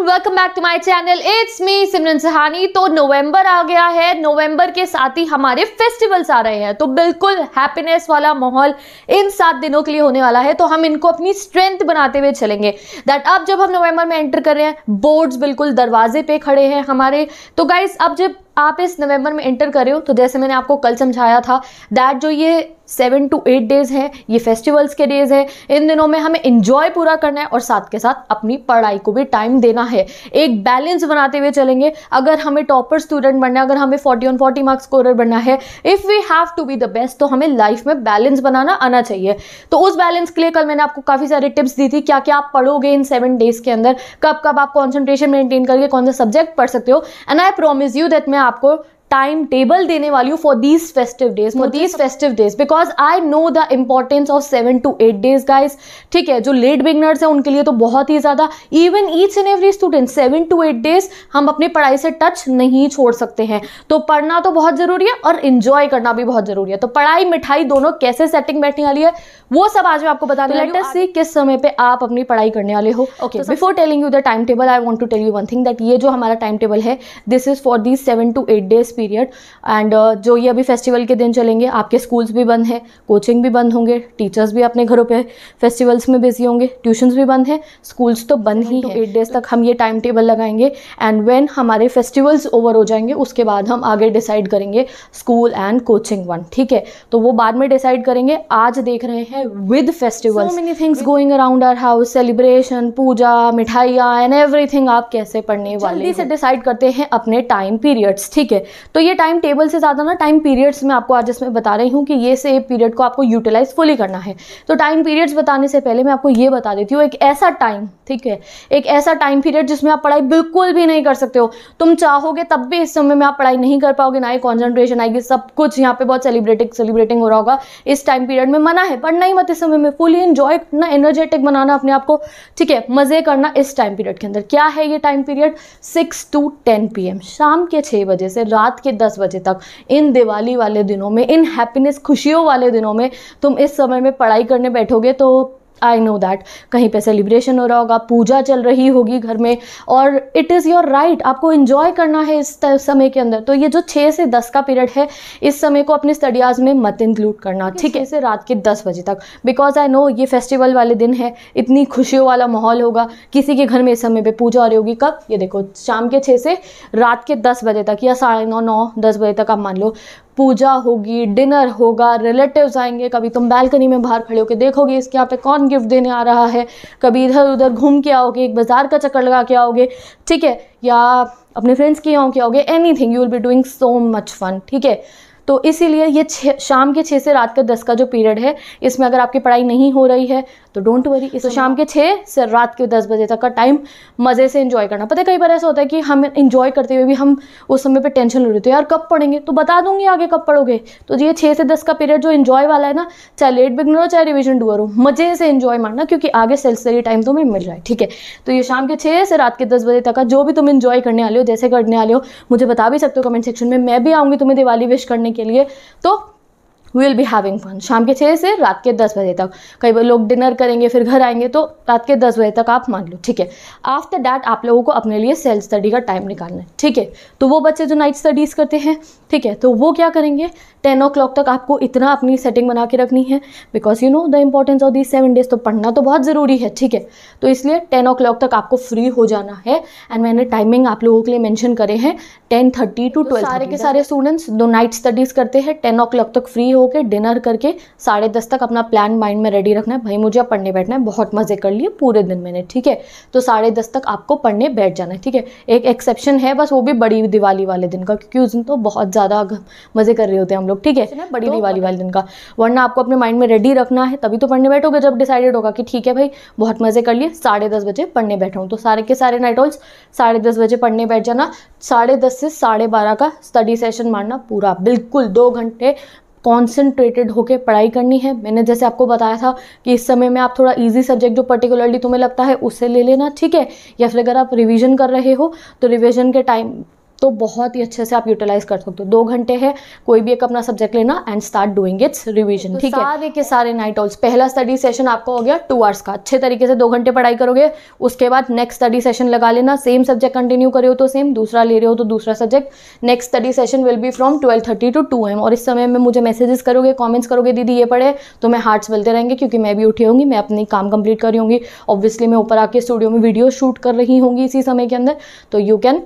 Welcome back to my channel, it's me Simran Sahani. तो नवंबर आ गया है, नवंबर के साथ ही हमारे फेस्टिवल्स आ रहे हैं, तो बिल्कुल हैप्पीनेस वाला माहौल इन 7 दिनों के लिए होने वाला है। तो हम इनको अपनी स्ट्रेंथ बनाते हुए चलेंगे। दैट अब जब हम नवंबर में एंटर कर रहे हैं, बोर्ड्स बिल्कुल दरवाजे पे खड़े हैं हमारे। तो गाइस, अब जब आप इस नवंबर में एंटर कर रहे हो, तो जैसे मैंने आपको कल समझाया था दैट जो ये 7 to 8 डेज हैं, ये फेस्टिवल्स के डेज हैं। इन दिनों में हमें एंजॉय पूरा करना है और साथ के साथ अपनी पढ़ाई को भी टाइम देना है। एक बैलेंस बनाते हुए चलेंगे। अगर हमें टॉपर स्टूडेंट बनना है, अगर हमें 40 on 40 मार्क्स स्कोरर बनना है, if we have to be the best, तो हमें लाइफ में बैलेंस बनाना आना चाहिए। तो उस बैलेंस के लिए कल मैंने आपको काफ़ी सारे टिप्स दी थी, क्या क्या आप पढ़ोगे इन 7 डेज के अंदर, कब कब आप कॉन्सेंट्रेशन मेंटेन करके कौन सा सब्जेक्ट पढ़ सकते हो। And I promise you that मैं आपको टाइम टेबल देने वाली हूँ for these festive days because I know the importance of 7 to 8 days guys. ठीक है, जो लेट बिगनर्स हैं उनके लिए तो बहुत ही ज़्यादा, even each and every student 7 to 8 days हम अपनी पढ़ाई से टच नहीं छोड़ सकते हैं। तो पढ़ना तो बहुत ज़रूरी है और इन्जॉय करना भी बहुत ज़रूरी है। तो पढ़ाई मिठाई दोनों कैसे सेटिंग बैठने वाली है, वो सब आज मैं आपको बताने वाली हूँ। लेट अस सी किस समय पे आप अपनी पढ़ाई करने वाले हो। Okay, before telling you the time table, I want to tell you one thing, that ये जो हमारा टाइम टेबल है, this is for the 7 to 8 days period. And जो ये अभी फेस्टिवल के दिन चलेंगे, आपके स्कूल्स भी बंद है, कोचिंग भी बंद होंगे, टीचर्स भी अपने घरों पे फेस्टिवल्स में बिजी होंगे, ट्यूशंस भी बंद है, स्कूल्स तो बंद ही है। 8 डेज तक हम ये टाइम टेबल लगाएंगे। एंड व्हेन हमारे फेस्टिवल्स ओवर हो जाएंगे, उसके बाद हम आगे डिसाइड करेंगे स्कूल एंड कोचिंग वन। ठीक है, तो वो बाद में डिसाइड करेंगे। आज देख रहे हैं with festivals, so many things going around our house, celebration, puja, मिठाइयाँ एंड एवरीथिंग। आप कैसे पढ़ने वाले, जल्दी से डिसाइड करते हैं अपने टाइम पीरियड्स। ठीक है, तो ये टाइम टेबल से ज़्यादा ना टाइम पीरियड्स में आपको आज इसमें बता रही हूँ कि ये से पीरियड को आपको यूटिलाइज फुली करना है। तो टाइम पीरियड्स बताने से पहले मैं आपको ये बता देती हूँ, एक ऐसा टाइम, ठीक है, एक ऐसा टाइम पीरियड जिसमें आप पढ़ाई बिल्कुल भी नहीं कर सकते हो। तुम चाहोगे तब भी इस समय में आप पढ़ाई नहीं कर पाओगे, ना ही कॉन्सेंट्रेशन आएगी। सब कुछ यहाँ पे बहुत सेलिब्रेटिंग हो रहा होगा। इस टाइम पीरियड में मना है, पढ़ना ही मत इस समय में, फुली एंजॉय करना, एनर्जेटिक बनाना अपने आप को। ठीक है, मजे करना इस टाइम पीरियड के अंदर। क्या है ये टाइम पीरियड? 6 to 10 PM, शाम के 6 बजे से रात के 10 बजे तक। इन दिवाली वाले दिनों में, इन हैप्पीनेस, खुशियों वाले दिनों में तुम इस समय में पढ़ाई करने बैठोगे तो आई नो दैट कहीं पे सेलिब्रेशन हो रहा होगा, पूजा चल रही होगी घर में, और इट इज़ योर राइट, आपको इन्जॉय करना है इस समय के अंदर। तो ये जो 6 से 10 का पीरियड है, इस समय को अपने स्टडीज़ में मत इंक्लूड करना। ठीक है, से रात के 10 बजे तक, बिकॉज आई नो ये फेस्टिवल वाले दिन है, इतनी खुशियों वाला माहौल होगा। किसी के घर में इस समय पे पूजा हो रही होगी। कब? ये देखो, शाम के 6 से रात के 10 बजे तक, या 9:30, 10 बजे तक आप मान लो पूजा होगी, डिनर होगा, रिलेटिव्स आएंगे। कभी तुम बालकनी में बाहर खड़े होकर देखोगे इसके यहाँ पे कौन गिफ्ट देने आ रहा है, कभी इधर उधर घूम के आओगे, एक बाजार का चक्कर लगा के आओगे। ठीक है, या अपने फ्रेंड्स के यहाँ के आओगे, anything, you will be doing so much fun. ठीक है, तो इसीलिए ये शाम के 6 से रात के 10 का जो पीरियड है, इसमें अगर आपकी पढ़ाई नहीं हो रही है तो डोंट वरी। तो शाम के 6 से रात के 10 बजे तक का टाइम मज़े से एंजॉय करना। पता है, कई बार ऐसा होता है कि हम एंजॉय करते हुए भी हम उस समय पे टेंशन ले रहे थे, यार कब पढ़ेंगे, तो बता दूंगी आगे कब पढ़ोगे। तो ये 6 से 10 का पीरियड जो एंजॉय वाला है ना, चाहे लेट बिगनर हो चाहे रिविजन डूअर हो, मज़े से एंजॉय मारना, क्योंकि आगे सेल्फ स्टडी टाइम तुम्हें मिल जाए। ठीक है, तो ये शाम के 6 से रात के 10 बजे तक का जो भी तुम एंजॉय करने वाले हो, जैसे करने वाले हो, मुझे बता भी सकते हो कमेंट सेक्शन में। मैं भी आऊँगी तुम्हें दिवाली विश करने के लिए। तो we will be having fun शाम के 6 से रात के 10 बजे तक। कई बार लोग डिनर करेंगे फिर घर आएंगे, तो रात के 10 बजे तक आप मान लो। ठीक है, आफ्टर दैट आप लोगों को अपने लिए सेल्फ स्टडी का टाइम निकालना है। ठीक है, तो वो बच्चे जो नाइट स्टडीज़ करते हैं, ठीक है, तो वो क्या करेंगे, 10 o'clock तक आपको इतना अपनी सेटिंग बना के रखनी है, because you know the importance of these 7 days. तो पढ़ना तो बहुत ज़रूरी है। ठीक है, तो इसलिए 10 o'clock तक आपको फ्री हो जाना है। एंड मैंने टाइमिंग आप लोगों के लिए मेंशन करे हैं, 10:30 to 12। सारे के सारे स्टूडेंट्स जो नाइट स्टडीज़ करते हैं, 10 o'clock तक फ्री होकर डिनर करके 10:30 तक अपना प्लान माइंड में रेडी रखना है। भाई मुझे अब पढ़ने बैठना है, बहुत मज़े कर लिए पूरे दिन मैंने। ठीक है, तो 10:30 तक आपको पढ़ने बैठ जाना है। ठीक है, एक एक्सेप्शन है बस, वो भी बड़ी दिवाली वाले दिन का, क्योंकि उस दिन तो बहुत ज़्यादा मज़े कर रहे होते हैं हम लोग। ठीक है, बड़ी दिवाली वाले दिन का, वरना आपको अपने माइंड में रेडी रखना है, तभी तो पढ़ने बैठोगे जब डिसाइडेड होगा कि ठीक है भाई बहुत मज़े कर लिए, 10:30 बजे पढ़ने बैठा हूँ। तो सारे के सारे नाइट ऑल्स 10:30 बजे पढ़ने बैठ जाना। 10:30 से 12:30 का स्टडी सेशन मारना पूरा, बिल्कुल 2 घंटे कॉन्सेंट्रेटेड होकर पढ़ाई करनी है। मैंने जैसे आपको बताया था कि इस समय में आप थोड़ा इजी सब्जेक्ट जो पर्टिकुलरली तुम्हें लगता है उससे ले लेना। ठीक है, या फिर अगर आप रिवीजन कर रहे हो तो रिवीजन के टाइम तो बहुत ही अच्छे से आप यूटिलाइज कर सकते हो। 2 घंटे है, कोई भी एक अपना सब्जेक्ट लेना and start doing it's revision, ठीक है। सारे के सारे नाइट ऑल्स, पहला स्टडी सेशन आपका हो गया 2 आवर्स का, अच्छे तरीके से 2 घंटे पढ़ाई करोगे। उसके बाद नेक्स्ट स्टडी सेशन लगा लेना, सेम सब्जेक्ट कंटिन्यू करे हो तो सेम, दूसरा ले रहे हो तो दूसरा subject. Next study session will be from 12:30 to 2 AM, और इस समय में मुझे मैसेजेस करोगे, कमेंट्स करोगे, दीदी ये पढ़े, तो मैं हार्ट्स मिलते रहेंगे, क्योंकि मैं भी उठी होंगी, मैं अपनी काम कंप्लीट कर रही होंगी। ऑब्वियसली मैं ऊपर आके स्टूडियो में वीडियो शूट कर रही होंगी इसी समय के अंदर, तो यू कैन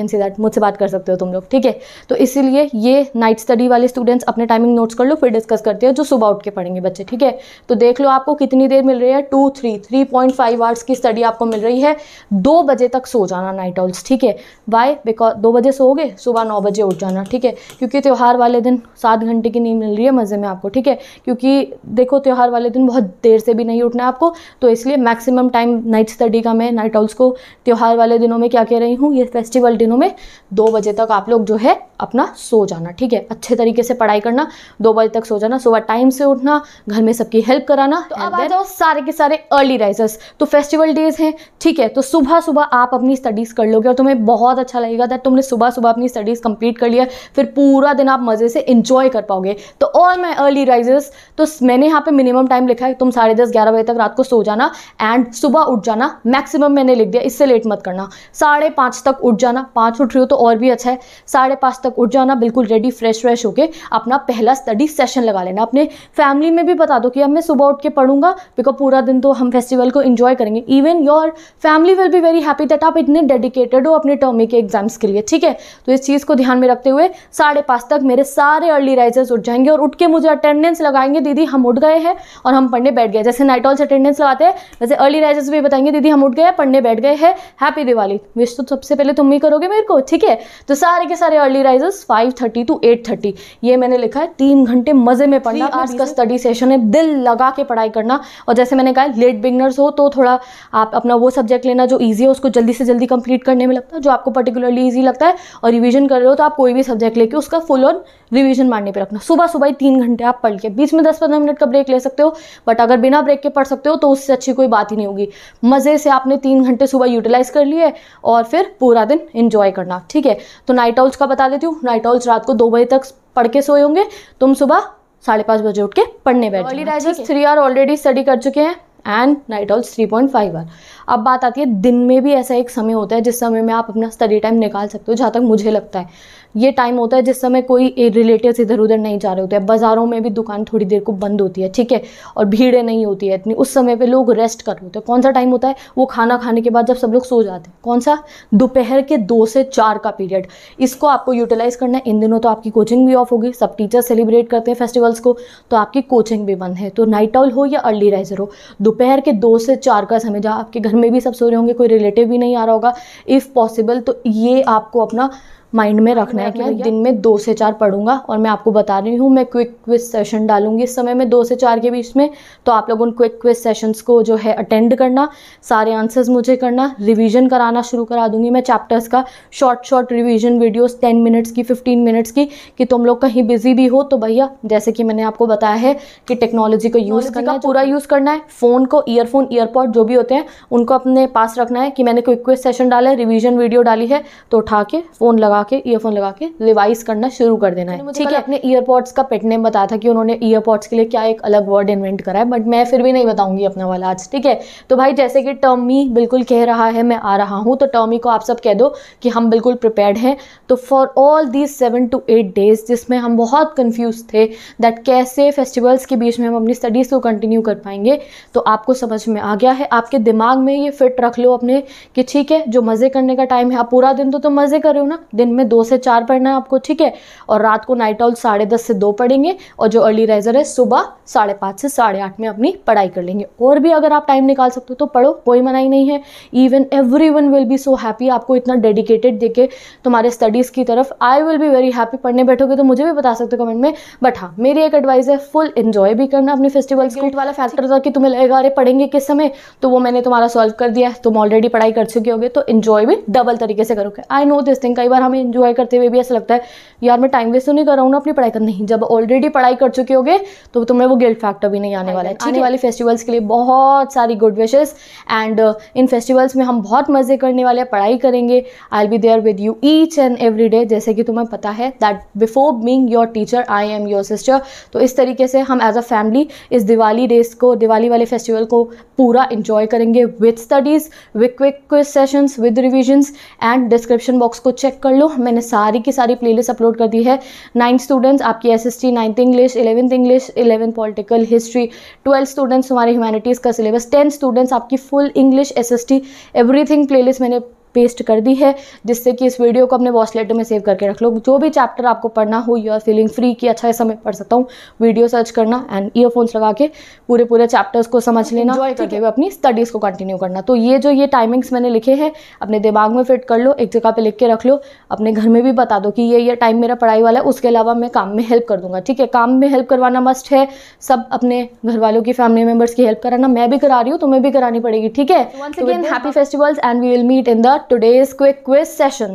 सी दैट, मुझसे बात कर सकते हो तुम लोग, ठीक है। तो इसीलिए ये नाइट स्टडी वाले स्टूडेंट्स अपने टाइमिंग नोट्स कर लो, फिर डिस्कस करते हैं जो सुबह उठ के पढ़ेंगे बच्चे, ठीक है। तो देख लो आपको कितनी देर मिल रही है, 3.5 आवर्स की स्टडी आपको मिल रही है। 2 बजे तक सो जाना नाइट ऑल्स, ठीक है। वाई? बिकॉज 2 बजे सोओगे, सुबह 9 बजे उठ जाना, ठीक है। क्योंकि त्यौहार वाले दिन 7 घंटे की नींद मिल रही है मज़े में आपको, ठीक है। क्योंकि देखो त्यौहार वाले दिन बहुत देर से भी नहीं उठना है आपको, तो इसलिए मैक्सिमम टाइम नाइट स्टडी का मैं नाइट ऑल्स को त्यौहार वाले दिनों में क्या कह रही हूँ, ये फेस्टिवल दिनों में 2 बजे तक आप लोग जो है अपना सो जाना, ठीक है। अच्छे तरीके से पढ़ाई करना, 2 बजे तक सो जाना, सुबह टाइम से उठना, घर में सबकी हेल्प कराना। तो अब आ जाओ सारे के सारे अर्ली राइजर्स। तो फेस्टिवल डेज हैं, ठीक है, तो सुबह सुबह आप अपनी स्टडीज़ कर लोगे और तुम्हें बहुत अच्छा लगेगा दैट तुमने सुबह सुबह अपनी स्टडीज़ कंप्लीट कर लिया, फिर पूरा दिन आप मज़े से इंजॉय कर पाओगे। तो ऑल माई अर्ली राइजर्स, तो मैंने यहाँ पे मिनिमम टाइम लिखा है, तुम 10:30-11 बजे तक रात को सो जाना एंड सुबह उठ जाना, मैक्सिमम मैंने लिख दिया, इससे लेट मत करना। 5:30 तक उठ जाना, 5 उठ रही हो तो और भी अच्छा है, 5:30 तक उठ जाना, बिल्कुल रेडी फ्रेश होके अपना पहला स्टडी सेशन लगा लेना। अपने फैमिली में भी बता दो कि अब मैं सुबह उठ के पढ़ूंगा, बिकॉज पूरा दिन तो हम फेस्टिवल को एंजॉय करेंगे। Even your family will be very happy that आप इतने डेडिकेटेड हो अपने टर्मी के एग्जाम्स के लिए, ठीक है। तो इस चीज़ को ध्यान में रखते हुए 5:30 तक मेरे सारे अर्ली राइजर्स उठ जाएंगे और उठ के मुझे अटेंडेंस लगाएंगे, दीदी हम उठ गए हैं और हम पढ़ने बैठ गए। जैसे नाइट ऑल्स अटेंडेंस लगाते हैं, वैसे अर्ली राइजर्स भी बताएंगे, दीदी हम उठ गए, पढ़ने बैठ गए हैं, हैप्पी दिवाली। विश तो सबसे पहले तुम ही करोगे मेरे को, ठीक है। तो सारे के सारे अर्ली राइजर्स 5:30 to 8:30, ये मैंने लिखा है, 3 घंटे मजे में पढ़ना। आज का स्टडी सेशन है, दिल लगा के पढ़ाई करना। और जैसे मैंने कहा लेट बिगनर्स हो तो थोड़ा आप अपना वो सब्जेक्ट लेना जो ईजी है, उसको जल्दी से जल्दी कंप्लीट करने में लगता है, जो आपको पर्टिकुलरली ईजी लगता है। और रिवीजन कर रहे हो तो आप कोई भी सब्जेक्ट लेके उसका फुल ऑन रिवीजन मारने पे रखना। सुबह सुबह ही 3 घंटे आप पढ़ के, बीच में 10-15 मिनट का ब्रेक ले सकते हो, बट अगर बिना ब्रेक के पढ़ सकते हो तो उससे अच्छी कोई बात ही नहीं होगी। मज़े से आपने 3 घंटे सुबह यूटिलाइज कर लिए और फिर पूरा दिन एंजॉय करना, ठीक है। तो नाइट ऑल्स का बता देती हूँ, नाइट ऑल्स रात को 2 बजे तक पढ़ के सोए होंगे, तुम सुबह 5:30 बजे उठ के पढ़ने बैठ जाओ। Early risers 3 hour already study कर चुके हैं एंड नाइट ऑल्स 3.5 आवर। अब बात आती है दिन में भी ऐसा एक समय होता है जिस समय में आप अपना स्टडी टाइम निकाल सकते हो। जहाँ तक मुझे लगता है ये टाइम होता है जिस समय कोई रिलेटिव्स इधर उधर नहीं जा रहे होते हैं, बाज़ारों में भी दुकान थोड़ी देर को बंद होती है, ठीक है, और भीड़ें नहीं होती है इतनी, उस समय पे लोग रेस्ट कर रहे होते हैं। कौन सा टाइम होता है? वो खाना खाने के बाद जब सब लोग सो जाते हैं। कौन सा? दोपहर के 2 से 4 का पीरियड। इसको आपको यूटिलाइज करना है। इन दिनों तो आपकी कोचिंग भी ऑफ होगी, सब टीचर सेलिब्रेट करते हैं फेस्टिवल्स को, तो आपकी कोचिंग भी बंद है। तो नाइट ऑल हो या अर्ली राइजर हो, दोपहर के 2 से 4 का समय, जहाँ आपके घर में भी सब सो रहे होंगे, कोई रिलेटिव भी नहीं आ रहा होगा इफ़ पॉसिबल, तो ये आपको अपना माइंड में रखना है कि मैं दिन में 2 से 4 पढ़ूंगा। और मैं आपको बता रही हूँ, मैं क्विक क्विज सेशन डालूंगी इस समय में 2 से 4 के बीच में, तो आप लोग उन क्विक क्विज सेशंस को जो है अटेंड करना, सारे आंसर्स मुझे करना, रिवीजन कराना शुरू करा दूंगी मैं चैप्टर्स का, शॉर्ट रिवीजन वीडियोस 10 मिनट्स की, 15 मिनट्स की, कि तुम लोग कहीं बिजी भी हो तो भैया जैसे कि मैंने आपको बताया है कि टेक्नोलॉजी को यूज़ करना है, पूरा यूज़ करना है। फ़ोन को, ईयरफोन, ईयरपॉड जो भी होते हैं उनको अपने पास रखना है कि मैंने क्विक क्विज सेशन डाला है, रिवीजन वीडियो डाली है, तो उठा के फ़ोन लगा के, ईयरफोन लगा के रिवाइज करना शुरू कर देना है, ठीक है। अपने ईयरपॉड्स का पेट नेम बताया था कि उन्होंने ईयरपॉड्स के लिए क्या एक अलग वर्ड इन्वेंट करा है, बट मैं फिर भी नहीं बताऊंगी अपना वाला आज, ठीक है। तो भाई जैसे कि टर्मी बिल्कुल कह रहा है मैं आ रहा हूँ, तो टर्मी को आप सब कह दो कि हम बिल्कुल प्रिपेयर्ड हैं। तो for all these 7 to 8 days जिसमें हम बहुत कन्फ्यूज थे दैट कैसे फेस्टिवल्स के बीच में हम अपनी स्टडीज़ को कंटिन्यू कर पाएंगे, तो आपको समझ में आ गया है। आपके दिमाग में ये फिट रख लो अपने कि ठीक है, जो मज़े करने का टाइम है, आप पूरा दिन तो तुम मज़े कर रहे हो ना, दिन में 2 से 4 पढ़ना है आपको, ठीक है। और रात को नाइट ऑल 10:30 से 2 पढ़ेंगे, और जो अर्ली राइजर है सुबह 5:30 से 8:30 में अपनी पढ़ाई कर लेंगे। और भी अगर आप टाइम निकाल सकते हो तो पढ़ो, कोई मनाही नहीं है। Even everyone will be so happy आपको इतना डेडिकेटेड देखे तुम्हारे स्टडीज़ की तरफ। आई विल बी वेरी हैप्पी। पढ़ने बैठोगे तो मुझे भी बता सकते हो कमेंट में। बट हाँ, मेरी एक एडवाइस है, फुल एंजॉय भी करना अपने फेस्टिवल्स को। वाला फैक्टर था कि तुम्हें लगेगा अरे पढ़ेंगे किस समय, तो वो मैंने तुम्हारा सॉल्व कर दिया है, तुम ऑलरेडी पढ़ाई कर चुके होगे, तो एंजॉय भी डबल तरीके से करोगे। आई नो दिस थिंग, कई बार हमें एंजॉय करते हुए भी ऐसा लगता है यार मैं टाइम वेस्ट तो नहीं कर रहा हूँ ना अपनी पढ़ाई कर, नहीं, जब ऑलरेडी पढ़ाई कर चुके होगे तो तुम्हें वो गिल्ट फैक्टर भी नहीं आने वाला है। आने वाले फेस्टिवल्स के लिए बहुत सारी गुड विशेस एंड इन फेस्टिवल्स में हम बहुत मजे करने वाले हैं, पढ़ाई करेंगे। I will be there with you each and every day, जैसे कि तुम्हें पता है that before being your teacher I am your sister. तो इस तरीके से हम एज अ फैमिली इस दिवाली डेज को, दिवाली वाले फेस्टिवल को पूरा इंजॉय करेंगे with studies, with quick quiz sessions, with revisions. And description box को चेक कर लो, मैंने सारी की सारी प्लेलिस्ट अपलोड कर दी है। 9 स्टूडेंट्स आपकी SST 9th English, 11th English, 11th political, history, 12 students हमारे ह्यूमैनिटीज़ का सिलेबस, 10 स्टूडेंट्स आपकी full English, SST, everything playlist मैंने पेस्ट कर दी है, जिससे कि इस वीडियो को अपने वॉच लेटर में सेव करके रख लो। जो भी चैप्टर आपको पढ़ना हो, यू आर फीलिंग फ्री कि अच्छा ऐसा मैं पढ़ सकता हूँ, वीडियो सर्च करना एंड ईयरफोन्स लगा के पूरे चैप्टर्स को समझ लेना, एंजॉय करते हुए अपनी स्टडीज़ को कंटिन्यू करना। तो ये टाइमिंग्स मैंने लिखे हैं अपने दिमाग में फिट कर लो, एक जगह पे लिख के रख लो, अपने घर में भी बता दो कि ये टाइम मेरा पढ़ाई वाला है, उसके अलावा मैं काम में हेल्प कर दूंगा। ठीक है, काम में हेल्प करवाना मस्ट है, सब अपने घर वालों की, फैमिली मेंबर्स की हेल्प कराना, मैं भी करा रही हूँ, तुम्हें भी करानी पड़ेगी। ठीक है, once again happy festivals and we will meet in the today's quick quiz session.